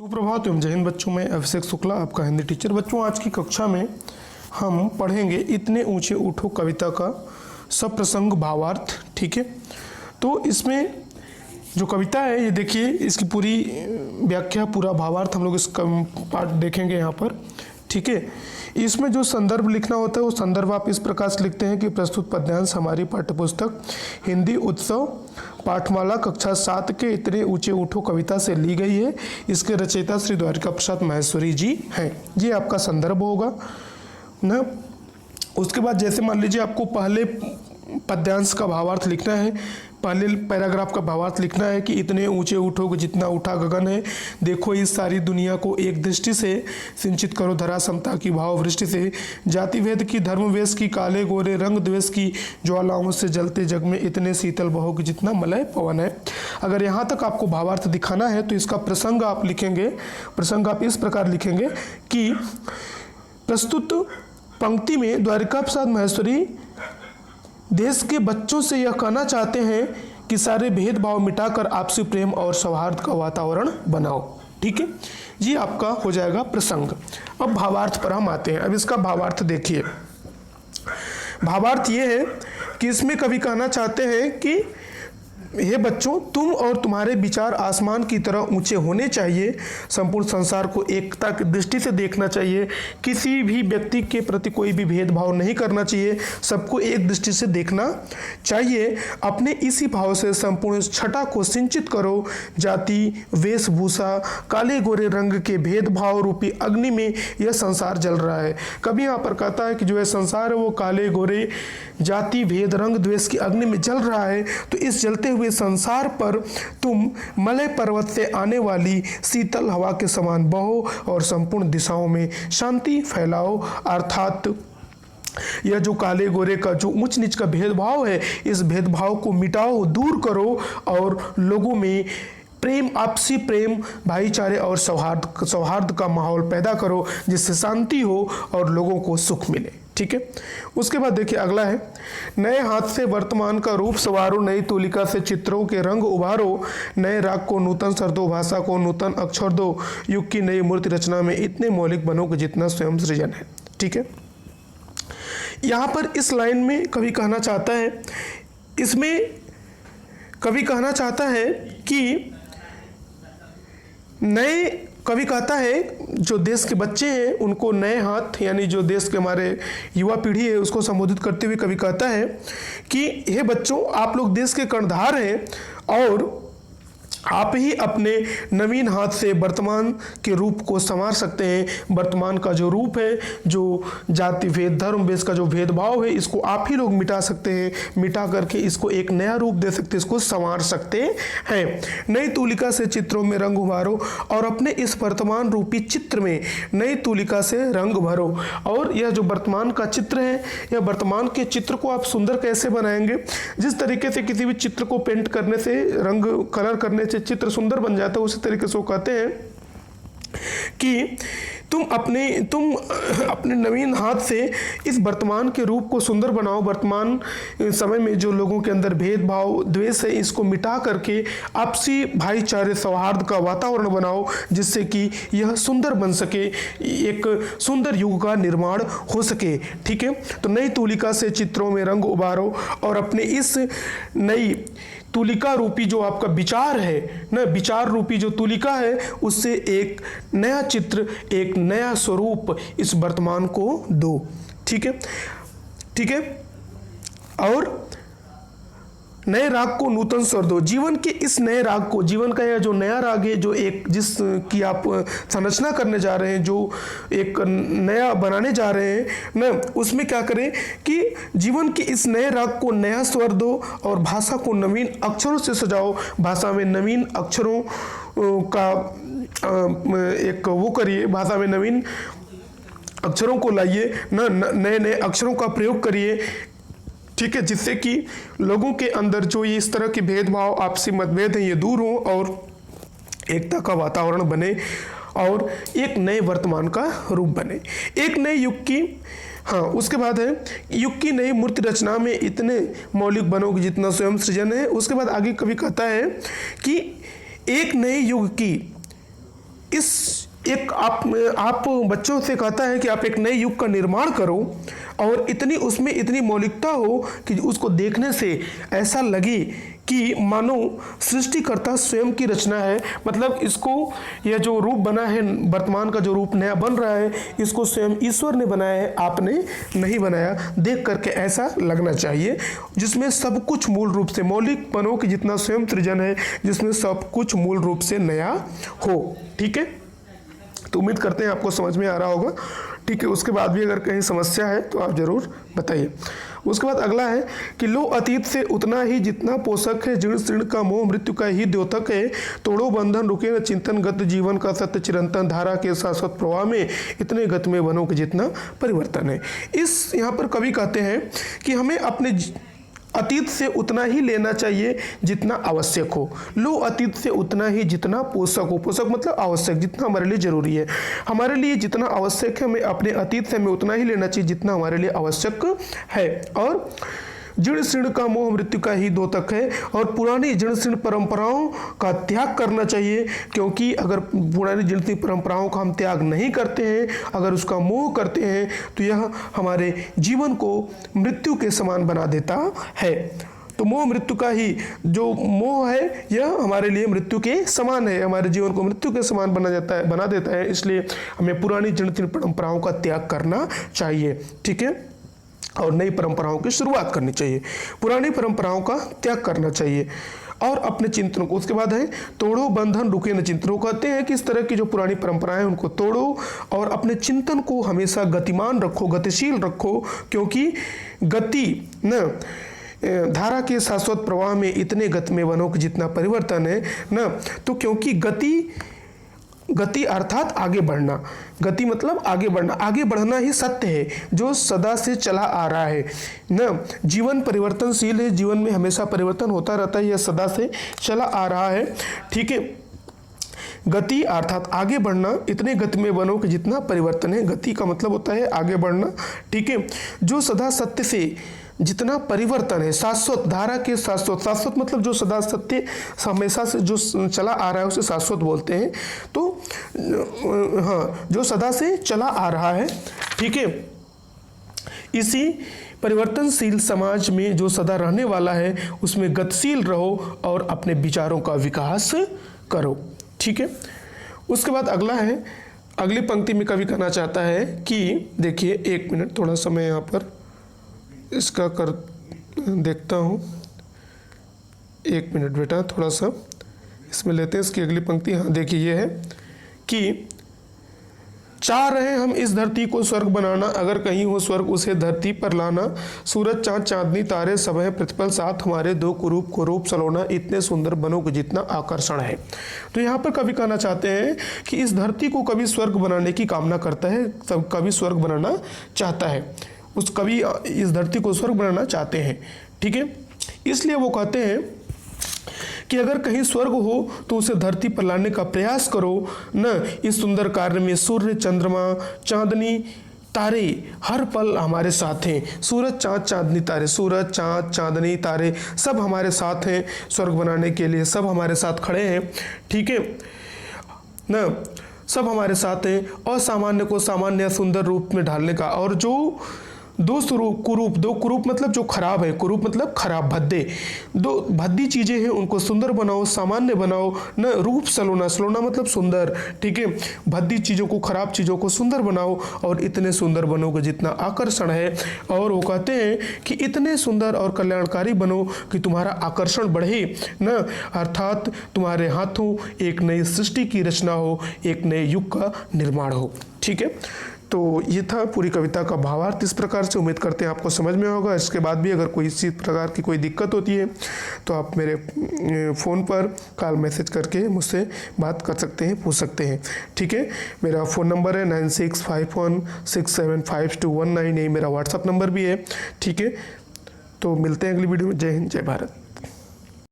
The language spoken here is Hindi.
सुप्रभात एवं जय हिंद बच्चों। में अभिषेक शुक्ला आपका हिंदी टीचर। बच्चों आज की कक्षा में हम पढ़ेंगे इतने ऊंचे उठो कविता का सप्रसंग भावार्थ। ठीक है, तो इसमें जो कविता है ये देखिए, इसकी पूरी व्याख्या पूरा भावार्थ हम लोग इस पार्ट देखेंगे यहाँ पर। ठीक है, इसमें जो संदर्भ लिखना होता है वो संदर्भ आप इस प्रकार से लिखते हैं कि प्रस्तुत पद्यांश हमारी पाठ्यपुस्तक हिंदी उत्सव पाठमाला कक्षा 7 के इतने ऊंचे उठो कविता से ली गई है। इसके रचयिता श्री द्वारिका प्रसाद माहेश्वरी जी हैं। ये आपका संदर्भ होगा ना। उसके बाद जैसे मान लीजिए आपको पहले पद्यांश का भावार्थ लिखना है, पहले पैराग्राफ का भावार्थ लिखना है कि इतने ऊंचे उठो जितना उठा गगन है, देखो इस सारी दुनिया को एक दृष्टि से, सिंचित करो धरा समता की भाव वृष्टि से, जाति भेद की धर्म वेश की, काले गोरे रंग द्वेष की ज्वालाओं से जलते जग में इतने शीतल बहो कि जितना मलय पवन है। अगर यहाँ तक आपको भावार्थ दिखाना है तो इसका प्रसंग आप लिखेंगे। प्रसंग आप इस प्रकार लिखेंगे कि प्रस्तुत पंक्ति में द्वारिका प्रसाद माहेश्वरी देश के बच्चों से यह कहना चाहते हैं कि सारे भेदभाव मिटाकर आपसी प्रेम और सौहार्द का वातावरण बनाओ। ठीक है, ये आपका हो जाएगा प्रसंग। अब भावार्थ पर हम आते हैं। अब इसका भावार्थ देखिए। भावार्थ ये है कि इसमें कवि कहना चाहते हैं कि हे बच्चों, तुम और तुम्हारे विचार आसमान की तरह ऊंचे होने चाहिए। संपूर्ण संसार को एकता की दृष्टि से देखना चाहिए। किसी भी व्यक्ति के प्रति कोई भी भेदभाव नहीं करना चाहिए। सबको एक दृष्टि से देखना चाहिए। अपने इसी भाव से संपूर्ण छटा को सिंचित करो। जाति, वेशभूषा, काले गोरे रंग के भेदभाव रूपी अग्नि में यह संसार जल रहा है। कभी यहाँ पर कहता है कि जो है संसार है वो काले गोरे जाति भेद रंग द्वेष की अग्नि में जल रहा है। तो इस जलते हुए संसार पर तुम मलय पर्वत से आने वाली शीतल हवा के समान बहो और संपूर्ण दिशाओं में शांति फैलाओ। अर्थात यह जो काले गोरे का जो ऊंच नीच का भेदभाव है, इस भेदभाव को मिटाओ, दूर करो और लोगों में प्रेम, आपसी प्रेम, भाईचारे और सौहार्द का माहौल पैदा करो, जिससे शांति हो और लोगों को सुख मिले। ठीक है, उसके बाद देखिए अगला है, नए हाथ से वर्तमान का रूप संवारो, नई तूलिका से चित्रों के रंग उभारो, नए राग को नूतन स्वर दो, भाषा को नूतन अक्षर दो, युग की नई मूर्ति रचना में इतने मौलिक बनो कि जितना स्वयं सृजन है। ठीक है, यहाँ पर इस लाइन में कवि कहना चाहता है, इसमें कवि कहना चाहता है कि नए, कवि कहता है जो देश के बच्चे हैं उनको नए हाथ, यानी जो देश के हमारे युवा पीढ़ी है उसको संबोधित करते हुए कवि कहता है कि हे बच्चों, आप लोग देश के कर्णधार हैं और आप ही अपने नवीन हाथ से वर्तमान के रूप को संवार सकते हैं। वर्तमान का जो रूप है, जो जाति भेद धर्म वेश का जो भेदभाव है, इसको आप ही लोग मिटा सकते हैं। मिटा करके इसको एक नया रूप दे सकते हैं, इसको संवार सकते हैं। नई तूलिका से चित्रों में रंग उभारो और अपने इस वर्तमान रूपी चित्र में नई तूलिका से रंग भरो। और यह जो वर्तमान का चित्र है, यह वर्तमान के चित्र को आप सुंदर कैसे बनाएंगे? जिस तरीके से किसी भी चित्र को पेंट करने से, रंग कलर करने से चित्र सुंदर बन जाता है, उसी तरीके से वो कहते हैं कि तुम अपने नवीन हाथ से इस वर्तमान के रूप को सुंदर बनाओ। वर्तमान समय में जो लोगों के अंदर भेदभाव द्वेष है, इसको मिटा करके आपसी भाईचारे सौहार्द का वातावरण बनाओ, जिससे कि यह सुंदर बन सके, एक सुंदर युग का निर्माण हो सके। ठीक है, तो नई तूलिका से चित्रों में रंग उभारो और अपने इस नई तूलिका रूपी जो आपका विचार है ना, विचार रूपी जो तूलिका है, उससे एक नया चित्र, एक नया स्वरूप इस वर्तमान को दो। ठीक है, ठीक है, और नए राग को नूतन स्वर दो। जीवन के इस नए राग को, जीवन का यह जो नया राग है, जो एक जिस की आप संरचना करने जा रहे हैं, जो एक नया बनाने जा रहे हैं ना, उसमें क्या करें कि जीवन के इस नए राग को नया स्वर दो और भाषा को नवीन अक्षरों से सजाओ। भाषा में नवीन अक्षरों का एक वो करिए, भाषा में नवीन अक्षरों को लाइए ना, नए नए अक्षरों का प्रयोग करिए। ठीक है, जिससे कि लोगों के अंदर जो ये इस तरह के भेदभाव, आपसी मतभेद हैं, ये दूर हों और एकता का वातावरण बने और एक नए वर्तमान का रूप बने, एक नए युग की। हाँ, उसके बाद है युग की नई मूर्ति रचना में इतने मौलिक बनो कि जितना स्वयं सृजन है। उसके बाद आगे कवि कहता है कि एक नए युग की इस एक आप बच्चों से कहता है कि आप एक नए युग का निर्माण करो और इतनी उसमें इतनी मौलिकता हो कि उसको देखने से ऐसा लगे कि मानो सृष्टिकर्ता स्वयं की रचना है। मतलब इसको यह जो रूप बना है, वर्तमान का जो रूप नया बन रहा है, इसको स्वयं ईश्वर ने बनाया है, आपने नहीं बनाया। देख करके ऐसा लगना चाहिए जिसमें सब कुछ मूल रूप से मौलिक बनो कि जितना स्वयं सृजन है, जिसमें सब कुछ मूल रूप से नया हो। ठीक है, तो उम्मीद करते हैं आपको समझ में आ रहा होगा। ठीक है, उसके बाद भी अगर कहीं समस्या है तो आप जरूर बताइए। उसके बाद अगला है कि लो अतीत से उतना ही जितना पोषक है, जीर्ण शीर्ण का मोह मृत्यु का ही द्योतक है, तोड़ो बंधन रुके न चिंतन गत जीवन का सत्य चिरंतन, धारा के शाश्वत प्रवाह में इतने गत में बनो कि जितना परिवर्तन है। इस यहाँ पर कवि कहते हैं कि हमें अपने अतीत से उतना ही लेना चाहिए जितना आवश्यक हो। लो अतीत से उतना ही जितना पोषक हो। पोषक मतलब आवश्यक, जितना हमारे लिए जरूरी है। हमारे लिए जितना आवश्यक है, हमें अपने अतीत से हमें उतना ही लेना चाहिए जितना हमारे लिए आवश्यक है। और जीर्ण शीर्ण का मोह मृत्यु का ही द्योतक है, और पुरानी जीर्ण शीर्ण परंपराओं का त्याग करना चाहिए, क्योंकि अगर पुरानी जीर्ण शीर्ण परंपराओं का हम त्याग नहीं करते हैं, अगर उसका मोह करते हैं, तो यह हमारे जीवन को मृत्यु के समान बना देता है। तो मोह मृत्यु का ही जो मोह है, यह हमारे लिए मृत्यु के समान है, हमारे जीवन को मृत्यु के समान बना देता है। इसलिए हमें पुरानी जीर्ण शीर्ण परंपराओं का त्याग करना चाहिए। ठीक है, और नई परंपराओं की शुरुआत करनी चाहिए। पुरानी परंपराओं का त्याग करना चाहिए और अपने चिंतनों को, उसके बाद है तोड़ो बंधन रुके न चिंतनों। कहते हैं कि इस तरह की जो पुरानी परंपराएं हैं उनको तोड़ो और अपने चिंतन को हमेशा गतिमान रखो, गतिशील रखो, क्योंकि गति न धारा के शाश्वत प्रवाह में इतने गत में बनो कि जितना परिवर्तन है न। तो क्योंकि गति अर्थात आगे बढ़ना, गति मतलब आगे बढ़ना, आगे बढ़ना ही सत्य है जो सदा से चला आ रहा है न। जीवन परिवर्तनशील है, जीवन में हमेशा परिवर्तन होता रहता है, यह सदा से चला आ रहा है। ठीक है, गति अर्थात आगे बढ़ना, इतने गति में बनो कि जितना परिवर्तन है। गति का मतलब होता है आगे बढ़ना। ठीक है, जो सदा सत्य से जितना परिवर्तन है, शाश्वत धारा के शाश्वत, शाश्वत मतलब जो सदा सत्य हमेशा से जो चला आ रहा है उसे शाश्वत बोलते हैं। तो हाँ, जो सदा से चला आ रहा है। ठीक है, इसी परिवर्तनशील समाज में जो सदा रहने वाला है उसमें गतिशील रहो और अपने विचारों का विकास करो। ठीक है, उसके बाद अगला है, अगली पंक्ति में कवि कहना चाहता है कि देखिए, एक मिनट, थोड़ा सा मैं यहाँ पर इसका कर देखता हूँ। एक मिनट बेटा, थोड़ा सा इसमें लेते हैं इसकी अगली पंक्ति। हाँ देखिए, ये है कि चाह रहे हम इस धरती को स्वर्ग बनाना, अगर कहीं हो स्वर्ग उसे धरती पर लाना। सूरज चांद चांदनी तारे सब है प्रतिपल साथ हमारे, दो कुरूप को रूप सलोना, इतने सुंदर बनो कि जितना आकर्षण है। तो यहाँ पर कवि कहना चाहते हैं कि इस धरती को कवि स्वर्ग बनाने की कामना करता है, सब कवि स्वर्ग बनाना चाहता है, उस कवि इस धरती को स्वर्ग बनाना चाहते हैं। ठीक है, इसलिए वो कहते हैं कि अगर कहीं स्वर्ग हो तो उसे धरती पर लाने का प्रयास करो न। इस सुंदर कार्य में सूर्य चंद्रमा चांदनी तारे हर पल हमारे साथ हैं। सूरज चांद चांदनी तारे, सूरज चांद चांदनी तारे सब हमारे साथ हैं, स्वर्ग बनाने के लिए सब हमारे साथ खड़े हैं। ठीक है न, सब हमारे साथ हैं। असामान्य को सामान्य सुंदर रूप में ढालने का, और जो दो कुरूप, दो कुरूप मतलब जो खराब है, कुरूप मतलब खराब, भद्दे, दो भद्दी चीजें हैं उनको सुंदर बनाओ, सामान्य बनाओ न। रूप सलोना, सलोना मतलब सुंदर। ठीक है, भद्दी चीजों को, खराब चीजों को सुंदर बनाओ और इतने सुंदर बनोगे जितना आकर्षण है। और वो कहते हैं कि इतने सुंदर और कल्याणकारी बनो कि तुम्हारा आकर्षण बढ़े न, अर्थात तुम्हारे हाथों एक नई सृष्टि की रचना हो, एक नए युग का निर्माण हो। ठीक है, तो ये था पूरी कविता का भावार्थ। इस प्रकार से उम्मीद करते हैं आपको समझ में होगा। इसके बाद भी अगर कोई इसी प्रकार की कोई दिक्कत होती है तो आप मेरे फ़ोन पर कॉल मैसेज करके मुझसे बात कर सकते हैं, पूछ सकते हैं। ठीक है, मेरा फ़ोन नंबर है 9651675219, यही मेरा व्हाट्सअप नंबर भी है। ठीक है, तो मिलते हैं अगली वीडियो में। जय हिंद, जय भारत।